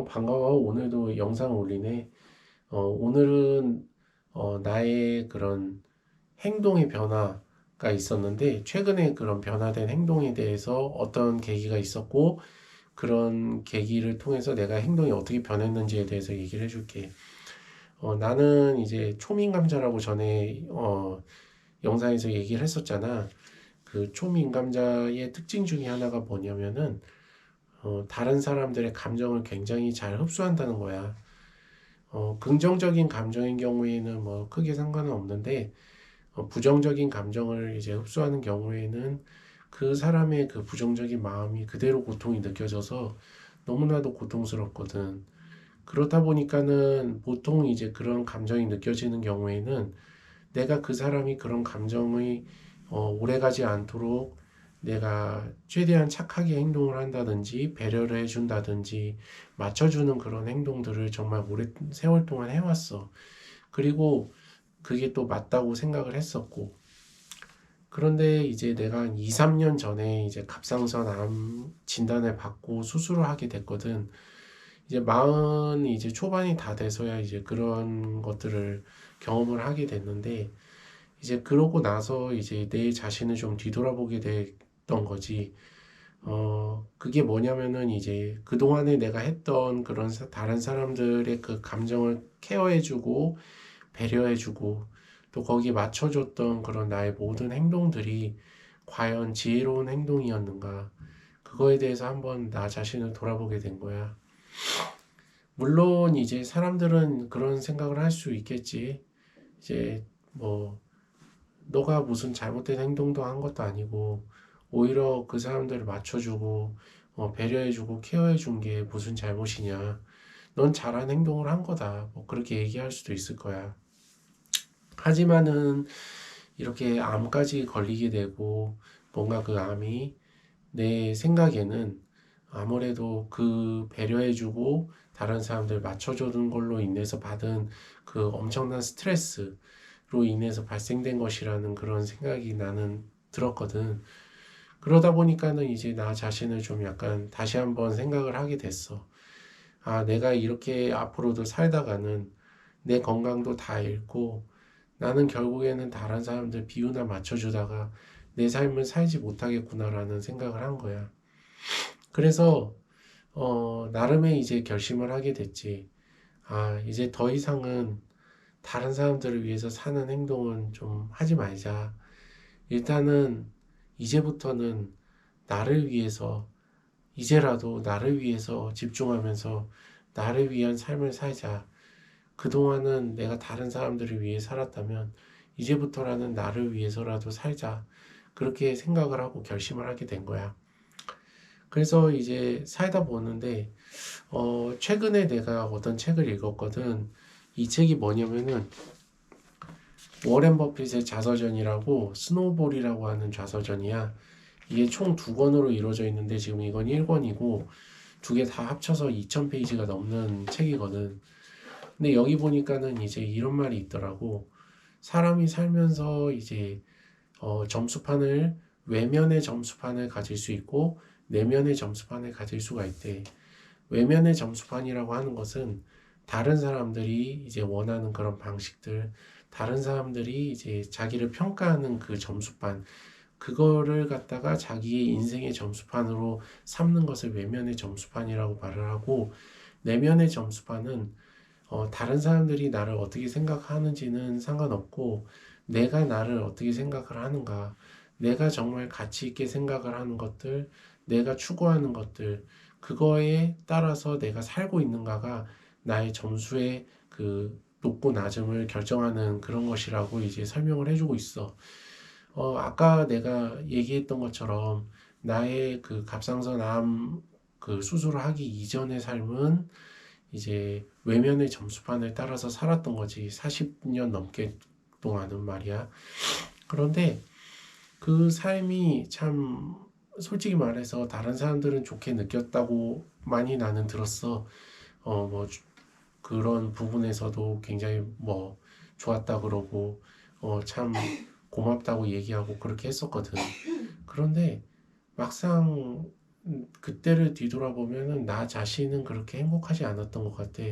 반가워. 오늘도 영상 올리네. 오늘은 나의 그런 행동의 변화가 있었는데, 최근에 그런 변화된 행동에 대해서 어떤 계기가 있었고, 그런 계기를 통해서 내가 행동이 어떻게 변했는지에 대해서 얘기를 해줄게. 나는 이제 초민감자라고 전에 영상에서 얘기를 했었잖아. 그 초민감자의 특징 중에 하나가 뭐냐면은, 다른 사람들의 감정을 굉장히 잘 흡수한다는 거야. 긍정적인 감정인 경우에는 뭐 크게 상관은 없는데, 부정적인 감정을 이제 흡수하는 경우에는 그 사람의 그 부정적인 마음이 그대로 고통이 느껴져서 너무나도 고통스럽거든. 그렇다 보니까는 보통 이제 그런 감정이 느껴지는 경우에는 내가 그 사람이 그런 감정이 오래가지 않도록 내가 최대한 착하게 행동을 한다든지 배려를 해준다든지 맞춰주는 그런 행동들을 정말 오래 세월 동안 해왔어. 그리고 그게 또 맞다고 생각을 했었고. 그런데 이제 내가 한 2, 3년 전에 이제 갑상선 암 진단을 받고 수술을 하게 됐거든. 이제 마흔 이제 초반이 다 돼서야 이제 그런 것들을 경험을 하게 됐는데, 이제 그러고 나서 이제 내 자신을 좀 뒤돌아보게 됐던 거지. 그게 뭐냐면은 이제 그동안에 내가 했던 그런 다른 사람들의 그 감정을 케어해주고 배려해주고 또 거기에 맞춰줬던 그런 나의 모든 행동들이 과연 지혜로운 행동이었는가. 그거에 대해서 한번 나 자신을 돌아보게 된 거야. 물론 이제 사람들은 그런 생각을 할 수 있겠지. 이제 뭐 너가 무슨 잘못된 행동도 한 것도 아니고 오히려 그 사람들을 맞춰주고 배려해주고 케어해준 게 무슨 잘못이냐. 넌 잘한 행동을 한 거다. 뭐 그렇게 얘기할 수도 있을 거야. 하지만은 이렇게 암까지 걸리게 되고 뭔가 그 암이 내 생각에는 아무래도 그 배려해주고 다른 사람들 맞춰주는 걸로 인해서 받은 그 엄청난 스트레스로 인해서 발생된 것이라는 그런 생각이 나는 들었거든. 그러다 보니까는 이제 나 자신을 좀 약간 다시 한번 생각을 하게 됐어. 아, 내가 이렇게 앞으로도 살다가는 내 건강도 다 잃고 나는 결국에는 다른 사람들 비유나 맞춰주다가 내 삶을 살지 못하겠구나라는 생각을 한 거야. 그래서 나름의 이제 결심을 하게 됐지. 아, 이제 더 이상은 다른 사람들을 위해서 사는 행동은 좀 하지 말자. 일단은 이제부터는 나를 위해서, 이제라도 나를 위해서 집중하면서 나를 위한 삶을 살자. 그동안은 내가 다른 사람들을 위해 살았다면 이제부터라는 나를 위해서라도 살자. 그렇게 생각을 하고 결심을 하게 된 거야. 그래서 이제 살다 보는데 최근에 내가 어떤 책을 읽었거든. 이 책이 뭐냐면은 워렌 버핏의 자서전이라고 스노우볼이라고 하는 자서전이야. 이게 총 두 권으로 이루어져 있는데 지금 이건 1권이고 두 개 다 합쳐서 2000페이지가 넘는 책이거든. 근데 여기 보니까는 이제 이런 말이 있더라고. 사람이 살면서 이제 점수판을 외면의 점수판을 가질 수 있고 내면의 점수판을 가질 수가 있대. 외면의 점수판이라고 하는 것은 다른 사람들이 이제 원하는 그런 방식들, 다른 사람들이 이제 자기를 평가하는 그 점수판, 그거를 갖다가 자기의 인생의 점수판으로 삼는 것을 외면의 점수판이라고 말을 하고, 내면의 점수판은 다른 사람들이 나를 어떻게 생각하는지는 상관없고, 내가 나를 어떻게 생각을 하는가, 내가 정말 가치 있게 생각을 하는 것들, 내가 추구하는 것들, 그거에 따라서 내가 살고 있는가가 나의 점수의 그 높고 낮음을 결정하는 그런 것이라고 이제 설명을 해주고 있어. 아까 내가 얘기했던 것처럼 나의 그 갑상선 암 그 수술을 하기 이전의 삶은 이제 외면의 점수판을 따라서 살았던 거지. 40년 넘게 동안은 말이야. 그런데 그 삶이 참 솔직히 말해서 다른 사람들은 좋게 느꼈다고 많이 나는 들었어. 뭐 그런 부분에서도 굉장히 뭐 좋았다 그러고 참 고맙다고 얘기하고 그렇게 했었거든. 그런데 막상 그때를 뒤돌아보면은 나 자신은 그렇게 행복하지 않았던 것 같아.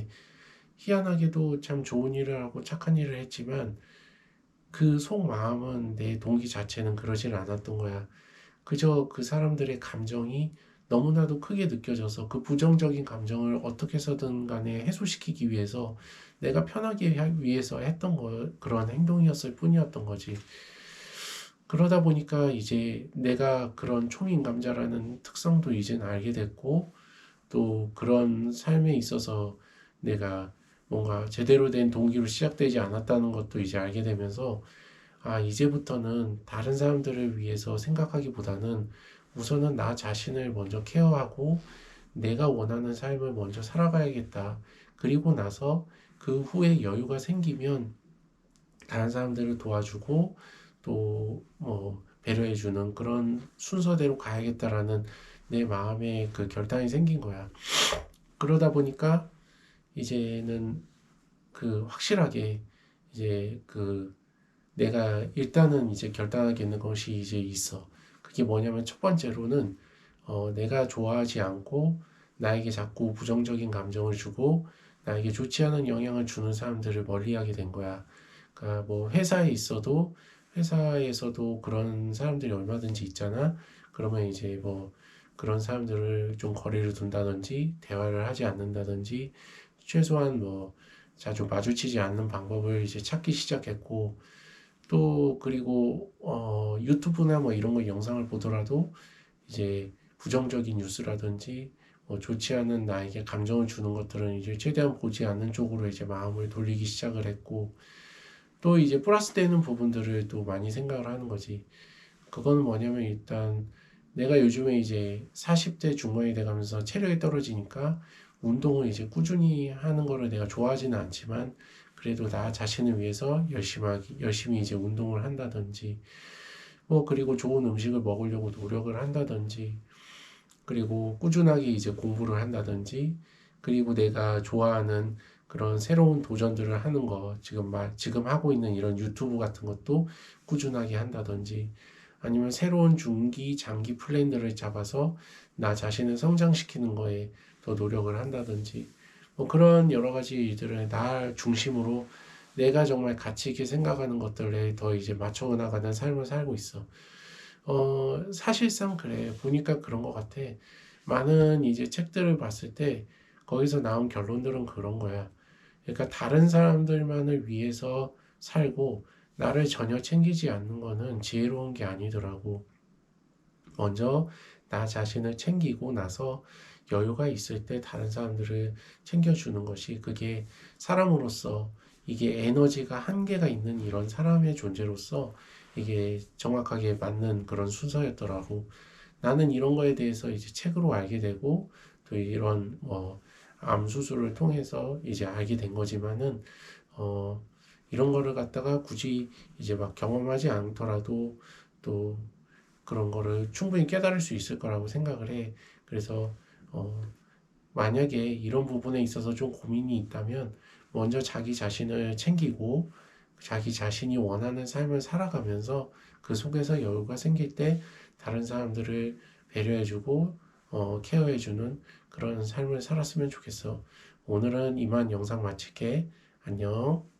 희한하게도 참 좋은 일을 하고 착한 일을 했지만 그 속마음은 내 동기 자체는 그러질 않았던 거야. 그저 그 사람들의 감정이 너무나도 크게 느껴져서 그 부정적인 감정을 어떻게 해서든 간에 해소시키기 위해서 내가 편하게 위해서 했던 그런 행동이었을 뿐이었던 거지. 그러다 보니까 이제 내가 그런 초미인감자라는 특성도 이제는 알게 됐고, 또 그런 삶에 있어서 내가 뭔가 제대로 된 동기로 시작되지 않았다는 것도 이제 알게 되면서, 아, 이제부터는 다른 사람들을 위해서 생각하기보다는 우선은 나 자신을 먼저 케어하고 내가 원하는 삶을 먼저 살아가야겠다. 그리고 나서 그 후에 여유가 생기면 다른 사람들을 도와주고 또 뭐 배려해주는 그런 순서대로 가야겠다라는 내 마음의 그 결단이 생긴 거야. 그러다 보니까 이제는 그 확실하게 이제 그 내가 일단은 이제 결단하겠는 것이 이제 있어. 그게 뭐냐면 첫 번째로는 내가 좋아하지 않고 나에게 자꾸 부정적인 감정을 주고 나에게 좋지 않은 영향을 주는 사람들을 멀리하게 된 거야. 그러니까 뭐 회사에 있어도 회사에서도 그런 사람들이 얼마든지 있잖아. 그러면 이제 뭐 그런 사람들을 좀 거리를 둔다든지 대화를 하지 않는다든지 최소한 뭐 자주 마주치지 않는 방법을 이제 찾기 시작했고 또 그리고 유튜브나 뭐 이런 거 영상을 보더라도 이제 부정적인 뉴스라든지 뭐 좋지 않은 나에게 감정을 주는 것들은 이제 최대한 보지 않는 쪽으로 이제 마음을 돌리기 시작을 했고 또 이제 플러스 되는 부분들을 또 많이 생각을 하는 거지. 그거는 뭐냐면 일단 내가 요즘에 이제 40대 중반이 돼가면서 체력이 떨어지니까 운동을 이제 꾸준히 하는 거를 내가 좋아하지는 않지만 그래도 나 자신을 위해서 열심히 이제 운동을 한다든지 뭐 그리고 좋은 음식을 먹으려고 노력을 한다든지 그리고 꾸준하게 이제 공부를 한다든지 그리고 내가 좋아하는 그런 새로운 도전들을 하는 거 지금 하고 있는 이런 유튜브 같은 것도 꾸준하게 한다든지 아니면 새로운 중기 장기 플랜들을 잡아서 나 자신을 성장시키는 거에 더 노력을 한다든지 뭐 그런 여러 가지 일들을 나 중심으로 내가 정말 가치 있게 생각하는 것들에 더 이제 맞춰 나가는 삶을 살고 있어. 사실상 그래. 보니까 그런 것 같아. 많은 이제 책들을 봤을 때 거기서 나온 결론들은 그런 거야. 그러니까 다른 사람들만을 위해서 살고 나를 전혀 챙기지 않는 거는 지혜로운 게 아니더라고. 먼저 나 자신을 챙기고 나서 여유가 있을 때 다른 사람들을 챙겨주는 것이 그게 사람으로서 이게 에너지가 한계가 있는 이런 사람의 존재로서 이게 정확하게 맞는 그런 순서였더라고. 나는 이런 거에 대해서 이제 책으로 알게 되고 또 이런 암 수술을 통해서 이제 알게 된 거지만은 어, 이런 거를 갖다가 굳이 이제 막 경험하지 않더라도 또 그런 거를 충분히 깨달을 수 있을 거라고 생각을 해. 그래서 어, 만약에 이런 부분에 있어서 좀 고민이 있다면 먼저 자기 자신을 챙기고 자기 자신이 원하는 삶을 살아가면서 그 속에서 여유가 생길 때 다른 사람들을 배려해주고 케어해주는 그런 삶을 살았으면 좋겠어. 오늘은 이만 영상 마칠게. 안녕.